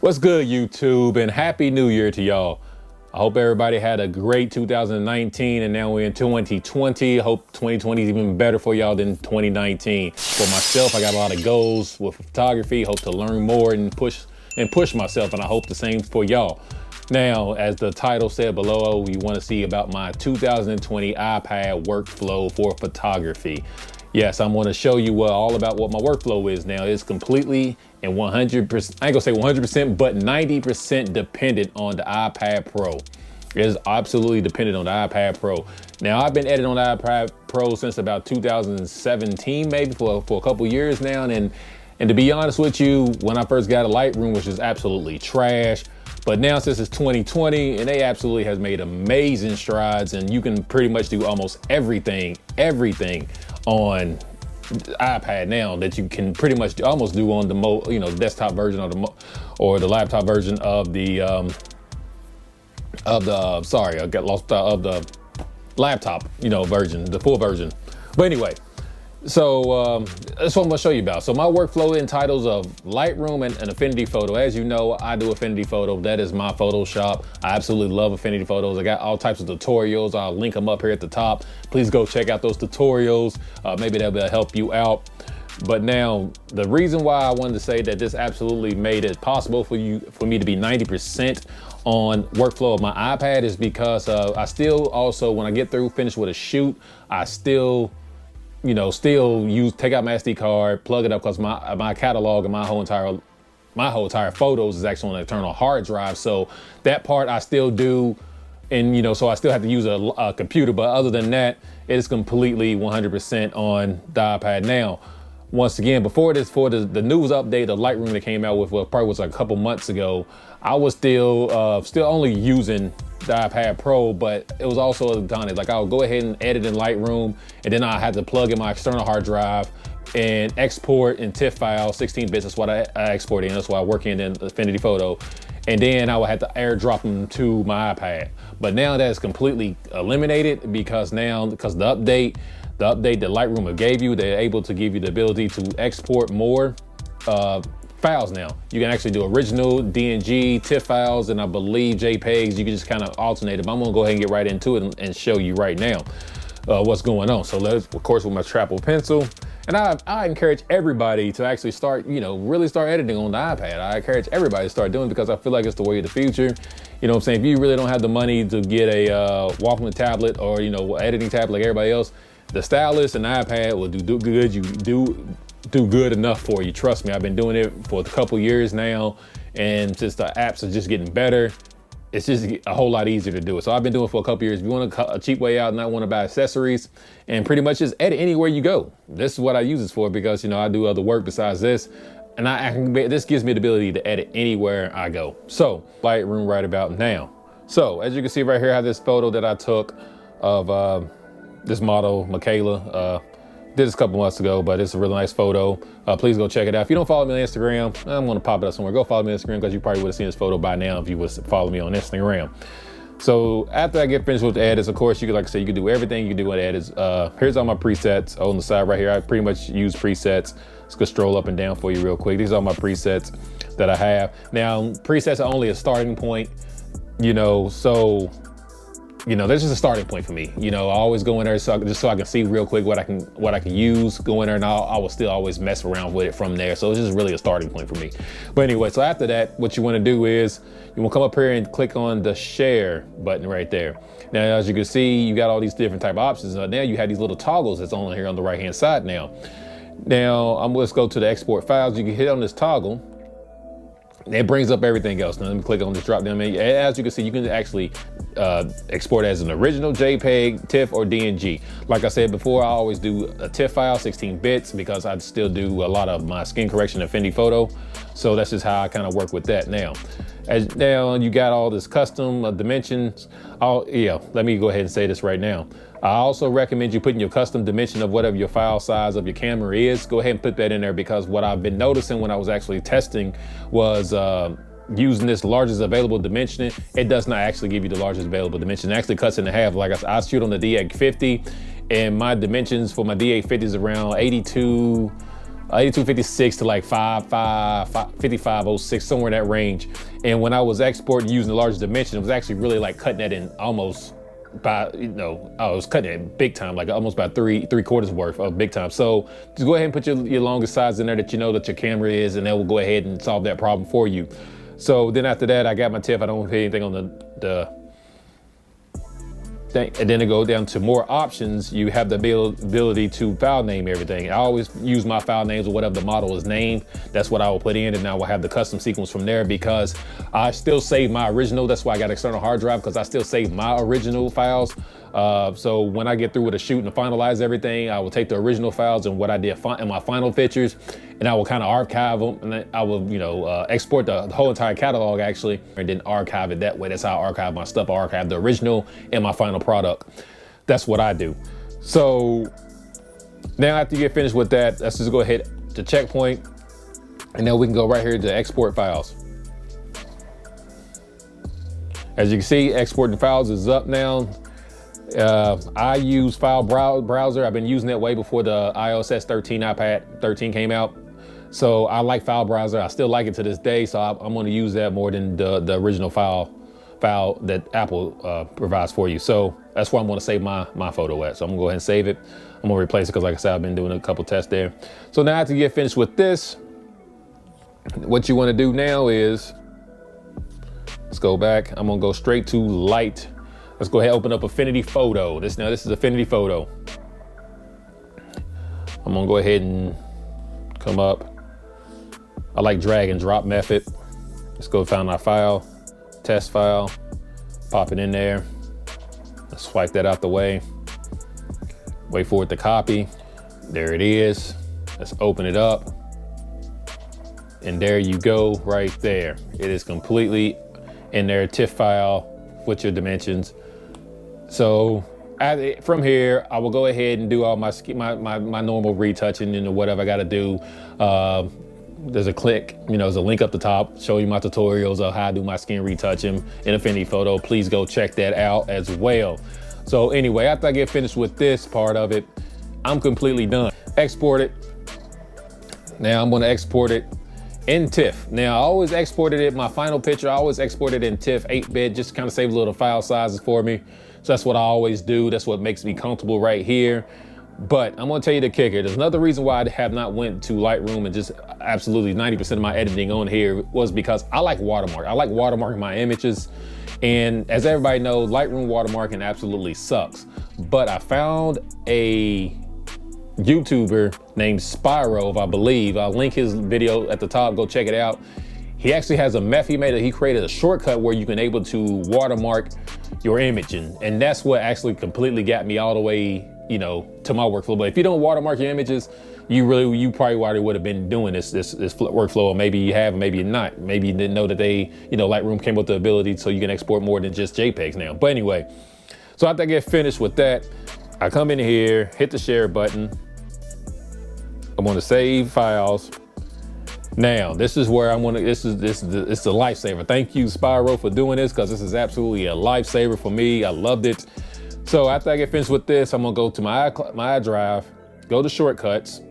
What's good, YouTube, and Happy New Year to y'all. I hope everybody had a great 2019, and now we're in 2020. I hope 2020 is even better for y'all than 2019. For myself, I got a lot of goals with photography. Hope to learn more and push myself, and I hope the same for y'all. Now, as the title said below, you want to see about my 2020 iPad workflow for photography. Yes, I'm going to show you all about what my workflow is now. It's completely and 100%, I ain't gonna say 100%, but 90% dependent on the iPad Pro. It is absolutely dependent on the iPad Pro. Now, I've been editing on the iPad Pro since about 2017, maybe for a couple years now. And to be honest with you, when I first got a Lightroom, which is absolutely trash, but now since it's 2020, and they absolutely has made amazing strides, and you can pretty much do almost everything on iPad now that you can pretty much almost do on the desktop version or the laptop version of the laptop version, the full version. But anyway, so that's what I'm gonna show you about. So my workflow entitles of Lightroom and Affinity Photo. As you know, I do Affinity Photo. That is my Photoshop. I absolutely love Affinity Photos. I got all types of tutorials. I'll link them up here at the top. Please go check out those tutorials. Maybe that will help you out. But now, the reason why I wanted to say that this absolutely made it possible for me to be 90% on workflow of my iPad is because I still also, when I get finished with a shoot, I still take out my SD card, plug it up, because my catalog and my whole entire photos is actually on an external hard drive. So that part I still do, and so I still have to use a computer. But other than that, it is completely 100% on the iPad now. Once again, before this, for the news update of Lightroom that came out with, well, probably was like a couple months ago, I was still only using the iPad Pro, but it was also done it. Like, I'll go ahead and edit in Lightroom, and then I had to plug in my external hard drive and export in TIFF file, 16 bits. That's what I export in. That's why I work in Affinity Photo. And then I would have to airdrop them to my iPad. But now that's completely eliminated because the update that Lightroom gave you, they're able to give you the ability to export more files now. You can actually do original DNG, TIFF files, and I believe JPEGs. You can just kind of alternate them. I'm gonna go ahead and get right into it and show you right now what's going on. So let's, of course, with my travel pencil. And I encourage everybody to actually start, really start editing on the iPad. I encourage everybody to start doing it because I feel like it's the way of the future. You know what I'm saying? If you really don't have the money to get a Walkman tablet or, editing tablet like everybody else, the stylus and the iPad will do good. You do good enough for you. Trust me, I've been doing it for a couple years now, and just the apps are just getting better. It's just a whole lot easier to do it. So I've been doing it for a couple years. If you want a cheap way out and not want to buy accessories and pretty much just edit anywhere you go, this is what I use this for, because I do other work besides this, and this gives me the ability to edit anywhere I go. So Lightroom right about now. So as you can see right here, I have this photo that I took of this model, Michaela. Did this a couple months ago, but it's a really nice photo. Please go check it out. If you don't follow me on Instagram, I'm gonna pop it up somewhere. Go follow me on Instagram, because you probably would have seen this photo by now if you would follow me on Instagram. So after I get finished with the edits, of course, like I said, you can do everything you can do with edits. Here's all my presets on the side right here. I pretty much use presets. Let's go scroll up and down for you real quick. These are my presets that I have. Now, presets are only a starting point, so that's just a starting point for me. I always go in there so I can see real quick what I can use. Go in there, and I will still always mess around with it from there. So it's just really a starting point for me. But anyway, so after that, what you want to do is you want to come up here and click on the share button right there. Now, as you can see, you got all these different type of options. Now you have these little toggles that's on here on the right hand side now. Now let's go to the export files. You can hit on this toggle. It brings up everything else. Now let me click on this drop down menu. As you can see, you can actually export as an original JPEG, TIFF, or DNG. Like I said before, I always do a TIFF file, 16 bits, because I still do a lot of my skin correction in Affinity Photo. So that's just how I kind of work with that now. Now you got all this custom dimensions. Let me go ahead and say this right now. I also recommend you putting your custom dimension of whatever your file size of your camera is. Go ahead and put that in there, because what I've been noticing when I was actually testing was using this largest available dimension. It does not actually give you the largest available dimension. It actually cuts it in half. Like I shoot on the D850, and my dimensions for my D850 is around 82 8256 to like 5506, somewhere in that range. And when I was exporting using the larger dimension, it was actually really like cutting that in almost by, I was cutting it big time, like almost about three quarters worth of big time. So just go ahead and put your longest size in there that you know that your camera is, and that will go ahead and solve that problem for you. So then after that, I got my TIFF. I don't put anything on the thing. And then to go down to more options, you have the ability to file name everything. I always use my file names or whatever the model is named. That's what I will put in, and I will have the custom sequence from there, because I still save my original. That's why I got external hard drive, because I still save my original files. So when I get through with a shoot and finalize everything, I will take the original files and what I did in my final pictures, and I will kind of archive them, and then I will, export the whole entire catalog actually, and then archive it that way. That's how I archive my stuff. I archive the original and my final product. That's what I do. So now after you get finished with that, let's just go ahead to checkpoint, and then we can go right here to export files. As you can see, exporting files is up now. I use file browser. I've been using that way before the iOS 13 iPad 13 came out. So I like file browser. I still like it to this day. So I'm going to use that more than the original file that Apple provides for you. So that's where I'm going to save my photo at. So I'm gonna go ahead and save it. I'm gonna replace it because, like I said, I've been doing a couple tests there. So now after you get finished with this, what you want to do now is, let's go back. I'm gonna go straight to Light. Let's go ahead and open up Affinity Photo. This is Affinity Photo. I'm gonna go ahead and come up. I like drag and drop method. Let's go find our file, test file, pop it in there. Let's swipe that out the way. Wait for it to copy. There it is. Let's open it up. And there you go, right there. It is completely in their TIFF file with your dimensions. So from here, I will go ahead and do all my normal retouching and whatever I got to do. There's a click, there's a link up the top showing you my tutorials of how I do my skin retouching in Affinity Photo. Please go check that out as well. So anyway, after I get finished with this part of it, I'm completely done. Export it. Now I'm going to export it in TIFF. Now I always exported it, my final picture, I always exported in TIFF 8-bit, just to kind of save little file sizes for me. So that's what I always do. That's what makes me comfortable right here. But I'm gonna tell you the kicker. There's another reason why I have not went to Lightroom and just absolutely 90% of my editing on here was because I like Watermark. I like watermarking my images. And as everybody knows, Lightroom watermarking absolutely sucks. But I found a YouTuber named Spyro, I believe. I'll link his video at the top, go check it out. He actually has a method he created a shortcut where you can able to watermark your image. And that's what actually completely got me all the way, to my workflow. But if you don't watermark your images, you probably already would have been doing this workflow, or maybe you have, maybe you're not. Maybe you didn't know that Lightroom came with the ability so you can export more than just JPEGs now. But anyway, so after I get finished with that, I come in here, hit the share button. I'm going to save files. Now, this is where it's a lifesaver. Thank you, Spyro, for doing this, because this is absolutely a lifesaver for me. I loved it. So after I get finished with this, I'm gonna go to my iDrive, go to shortcuts.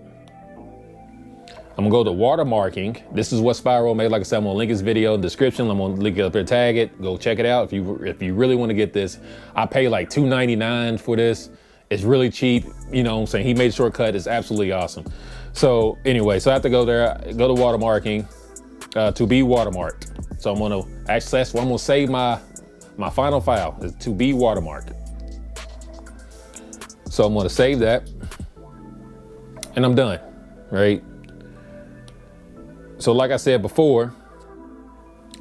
I'm gonna go to watermarking. This is what Spyro made. Like I said, I'm gonna link his video in the description. I'm gonna link it up there, tag it, go check it out. If you really wanna get this, I pay like $2.99 for this. It's really cheap, what I'm saying? He made a shortcut, it's absolutely awesome. So anyway, so I have to go there, go to watermarking, to be watermarked. So I'm gonna access, I'm gonna save my final file, is to be watermarked. So I'm gonna save that, and I'm done, right? So like I said before,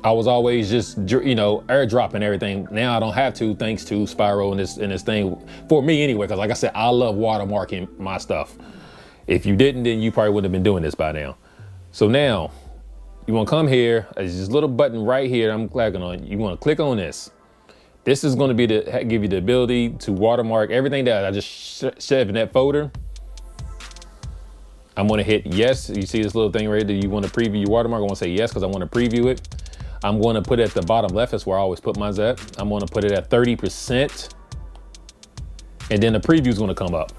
I was always just, airdropping everything. Now I don't have to, thanks to Spyro and this thing, for me anyway, because like I said, I love watermarking my stuff. If you didn't, then you probably wouldn't have been doing this by now. So now, you wanna come here, there's this little button right here I'm clicking on. You wanna click on this. This is gonna be give you the ability to watermark everything that I just shoved in that folder. I'm gonna hit yes. You see this little thing right there? Do you wanna preview your watermark? I wanna say yes, because I wanna preview it. I'm gonna put it at the bottom left. That's where I always put mine at. I'm gonna put it at 30%. And then the preview is gonna come up.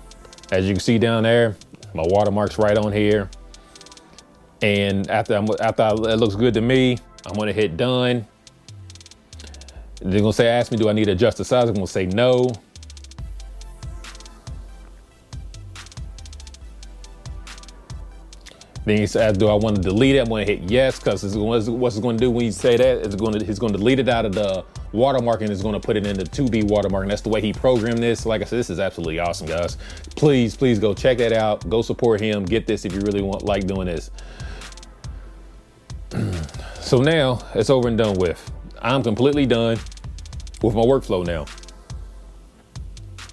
As you can see down there, my watermark's right on here. And after it looks good to me, I'm gonna hit done. They're gonna say, ask me, do I need to adjust the size? I'm gonna say no. Then he says, do I want to delete it? I'm gonna hit yes, because what's it's gonna do when you say that, it's gonna delete it out of the watermark and it's gonna put it in the 2B watermark. And that's the way he programmed this. Like I said, this is absolutely awesome, guys. Please go check that out. Go support him. Get this if you really like doing this. So now it's over and done with. I'm completely done with my workflow now.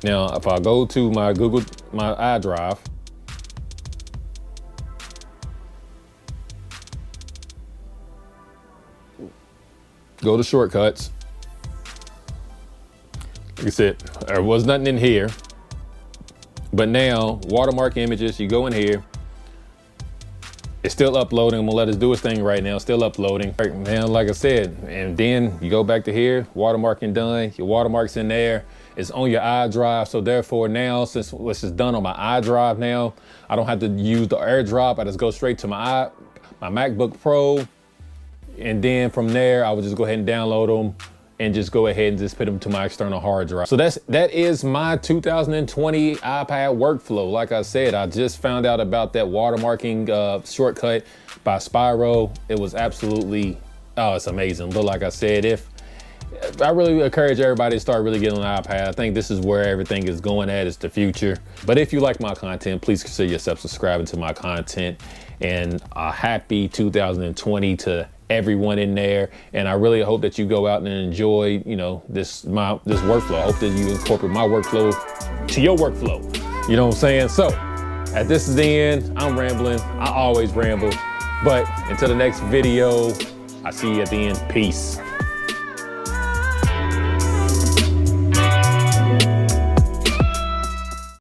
Now, if I go to my iDrive, go to shortcuts. Like I said, there was nothing in here, but now watermark images, you go in here. It's still uploading. I'm gonna let it do its thing right now. Still uploading. Right now, like I said, and then you go back to here, watermarking done. Your watermark's in there. It's on your iDrive. So therefore now, since this is done on my iDrive now, I don't have to use the AirDrop. I just go straight to my MacBook Pro. And then from there, I would just go ahead and download them and just go ahead and just put them to my external hard drive. So that is my 2020 iPad workflow. Like I said, I just found out about that watermarking shortcut by Spyro. It was absolutely, oh, it's amazing. But like I said, I really encourage everybody to start really getting on the iPad. I think this is where everything is going at. It's the future. But if you like my content, please consider yourself subscribing to my content. And a happy 2020 to everyone in there. And I really hope that you go out and enjoy, you know, this workflow. I hope that you incorporate my workflow to your workflow. You know what I'm saying? So, this is the end. I'm rambling. I always ramble. But until the next video, I see you at the end. Peace.